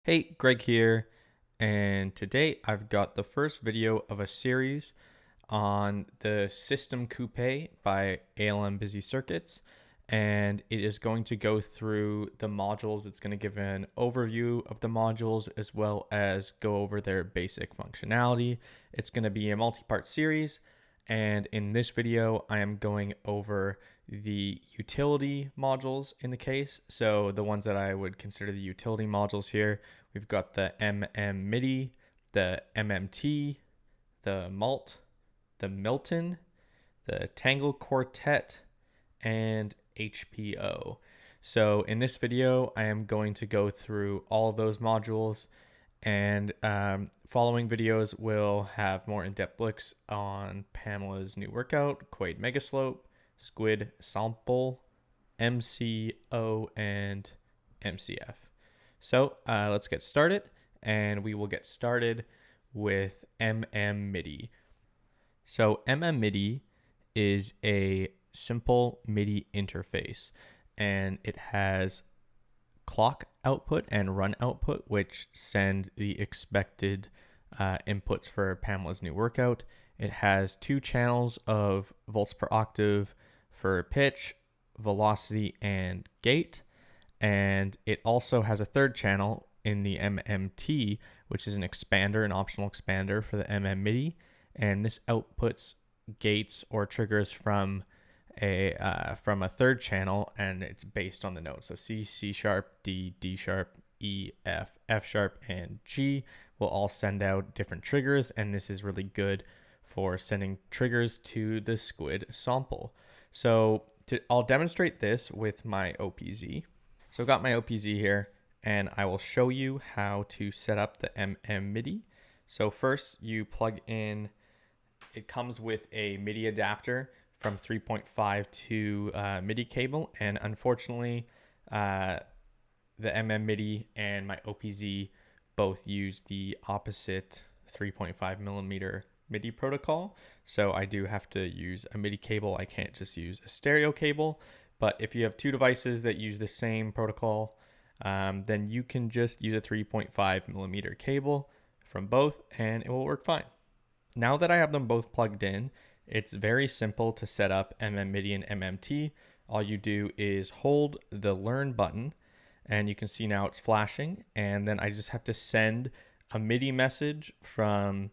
Hey, Greg here, and today I've got the first video of a series on the system Coupe by ALM Busy Circuits, and it is going to go through the modules. It's going to give an overview of the modules as well as go over their basic functionality. It's going to be a multi-part series, and in this video I am going over the utility modules in the case. So the ones that I would consider the utility modules here, we've got the mmMidi, the mmT, the mult, the Milton, the Tangle Quartet, and HPO. So in this video, I am going to go through all of those modules, and following videos will have more in-depth looks on Pamela's new workout, Quaid Megaslope, Squid Sample, MCO, and MCF. So let's get started, and we will get started with mmMidi. So mmMidi is a simple MIDI interface, and it has clock output and run output, which send the expected inputs for Pamela's new workout. It has two channels of volts per octave for pitch, velocity, and gate. And it also has a third channel in the mmT, which is an expander, an optional expander for the mmMidi. And this outputs gates or triggers from a third channel, and it's based on the notes. So C, C sharp, D, D sharp, E, F, F sharp, and G will all send out different triggers, and this is really good for sending triggers to the Squid sample. So I'll demonstrate this with my OPZ. So I've got my OPZ here, and I will show you how to set up the mmMidi. So first you plug in, it comes with a MIDI adapter from 3.5 to MIDI cable, and unfortunately the mmMidi and my OPZ both use the opposite 3.5 millimeter MIDI protocol, so I do have to use a MIDI cable. I can't just use a stereo cable. But if you have two devices that use the same protocol, then you can just use a 3.5 millimeter cable from both and it will work fine. Now that I have them both plugged in, it's very simple to set up mmMidi and mmT. All you do is hold the learn button, and you can see now it's flashing, and then I just have to send a MIDI message from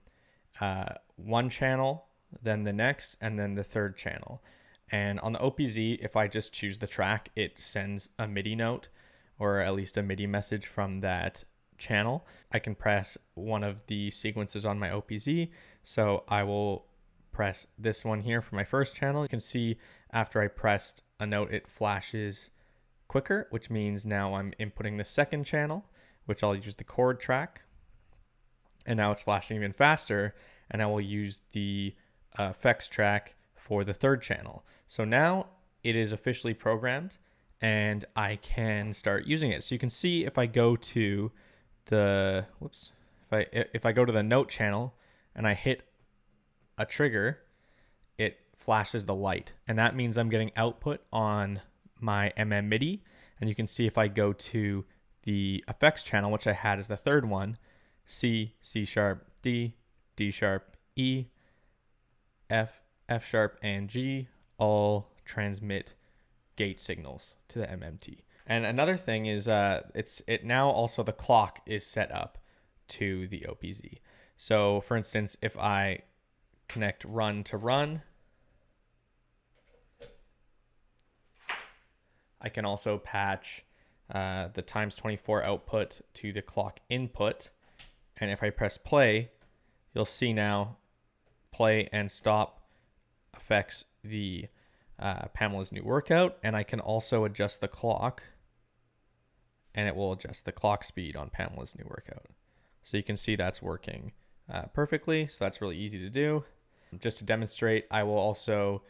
one channel, then the next, and then the third channel. And on the OPZ, if I just choose the track, it sends a MIDI note, or at least a MIDI message from that channel. I can press one of the sequences on my OPZ. So I will press this one here for my first channel. You can see after I pressed a note, it flashes quicker, which means now I'm inputting the second channel, which I'll use the chord track. And now it's flashing even faster, and I will use the effects track for the third channel. So now it is officially programmed, and I can start using it. So you can see if I go to the, if I go to the note channel and I hit a trigger, it flashes the light, and that means I'm getting output on my mmMidi. And you can see if I go to the effects channel, which I had as the third one, C, C sharp, D, D sharp, E, F, F sharp, and G all transmit gate signals to the mmT. And another thing is it now also the clock is set up to the OPZ. So for instance, if I connect run to run, I can also patch the times 24 output to the clock input. And if I press play, you'll see now play and stop affects the Pamela's new workout, and I can also adjust the clock, and it will adjust the clock speed on Pamela's new workout. So you can see that's working perfectly, so that's really easy to do. Just to demonstrate, I will also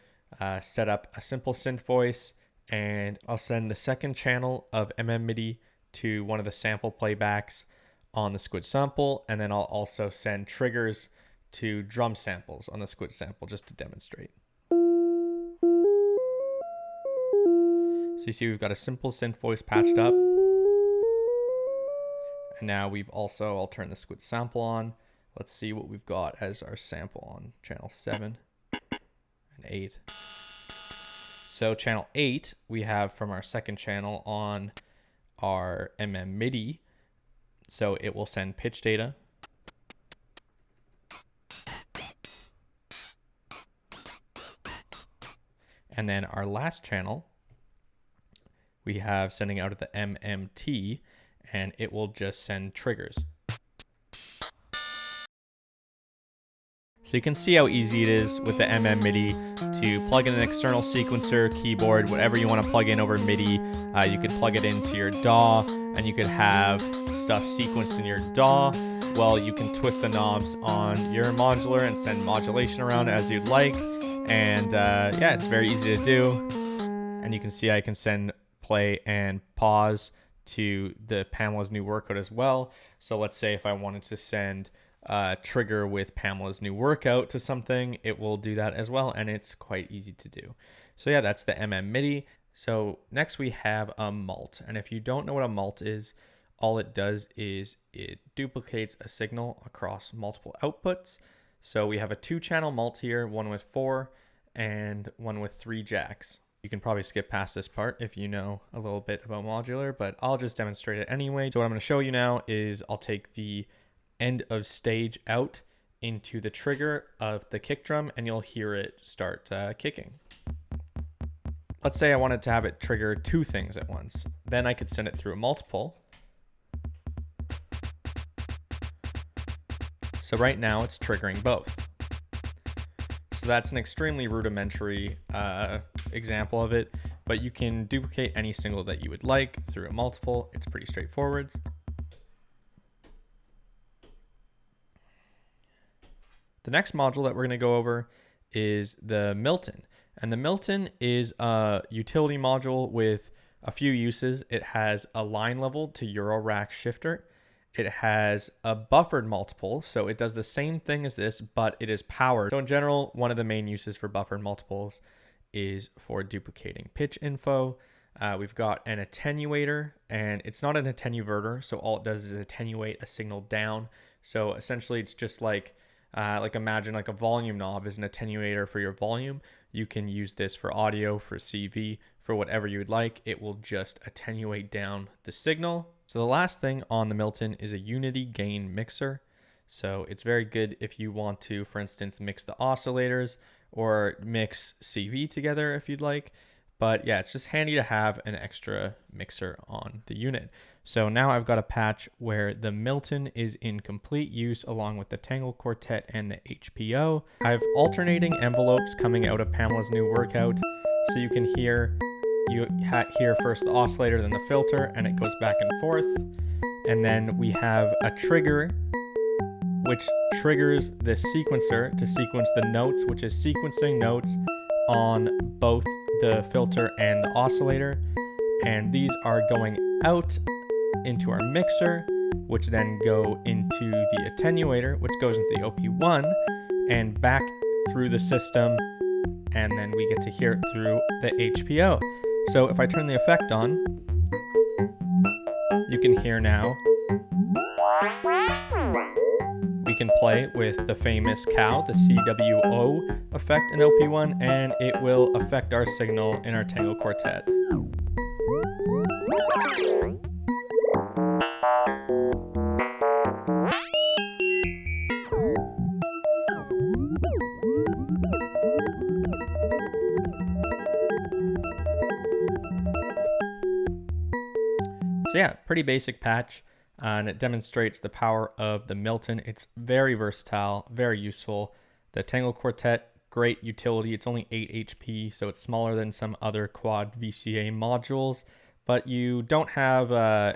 set up a simple synth voice, and I'll send the second channel of mmMidi to one of the sample playbacks on the Squid sample, and then I'll also send triggers to drum samples on the Squid sample just to demonstrate. So you see we've got a simple synth voice patched up, And now I'll turn the squid sample on. Let's see what we've got as our sample on channel 7 and 8. So channel 8, we have from our second channel on our mmMidi. So it will send pitch data. And then our last channel, we have sending out of the mmT, and it will just send triggers. So you can see how easy it is with the mmMidi to plug in an external sequencer, keyboard, whatever you want to plug in over MIDI. You could plug it into your DAW, and you could have stuff sequenced in your DAW. Well, you can twist the knobs on your modular and send modulation around as you'd like. And yeah, it's very easy to do. And you can see I can send play and pause to the Pamela's new workout as well. So let's say if I wanted to send trigger with Pamela's new workout to something, it will do that as well, and it's quite easy to do. So yeah, that's the mmMidi. So next we have a mult, and if you don't know what a mult is, all it does is it duplicates a signal across multiple outputs. So we have a 2-channel mult here, one with 4 and one with 3 jacks. You can probably skip past this part if you know a little bit about modular, but I'll just demonstrate it anyway. So what I'm going to show you now is I'll take the end of stage out into the trigger of the kick drum, and you'll hear it start kicking. Let's say I wanted to have it trigger 2 things at once. Then I could send it through a multiple. So right now it's triggering both. So that's an extremely rudimentary example of it, but you can duplicate any signal that you would like through a multiple. It's pretty straightforward. The next module that we're going to go over is the Milton. And the Milton is a utility module with a few uses. It has a line level to Euro rack shifter. It has a buffered multiple, so it does the same thing as this, but it is powered. So in general, one of the main uses for buffered multiples is for duplicating pitch info. We've got an attenuator, and it's not an attenuverter, so all it does is attenuate a signal down. So essentially it's just like imagine like a volume knob is an attenuator for your volume. You can use this for audio, for CV, for whatever you would like. It will just attenuate down the signal. So the last thing on the Milton is a unity gain mixer. So it's very good if you want to, for instance, mix the oscillators or mix CV together if you'd like. But yeah, it's just handy to have an extra mixer on the unit. So now I've got a patch where the Milton is in complete use along with the Tangle Quartet and the HPO. I have alternating envelopes coming out of Pamela's new workout. So you can hear first the oscillator, then the filter, and it goes back and forth. And then we have a trigger, which triggers the sequencer to sequence the notes, which is sequencing notes on both the filter and the oscillator. And these are going out into our mixer, which then go into the attenuator, which goes into the OP1 and back through the system, and then we get to hear it through the HPO. So if I turn the effect on, you can hear now. We can play with the famous cow, the CWO effect in OP1, and it will affect our signal in our Tangle Quartet. So yeah, pretty basic patch, and it demonstrates the power of the Milton. It's very versatile, very useful. The Tangle Quartet, great utility. It's only 8 HP, so it's smaller than some other quad VCA modules, but you don't have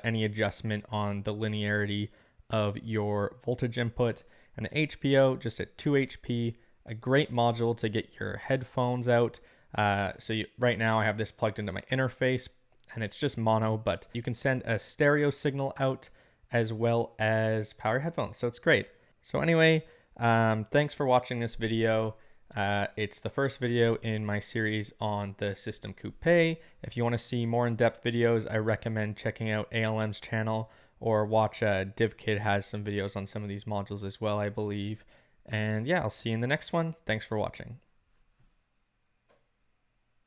any adjustment on the linearity of your voltage input. And the HPO, just at 2 HP, a great module to get your headphones out. Right now I have this plugged into my interface, and it's just mono, but you can send a stereo signal out as well as power headphones. So it's great. So anyway, thanks for watching this video. It's the first video in my series on the System Coupe. If you want to see more in-depth videos, I recommend checking out ALM's channel or watch DivKid has some videos on some of these modules as well, I believe. And yeah, I'll see you in the next one. Thanks for watching.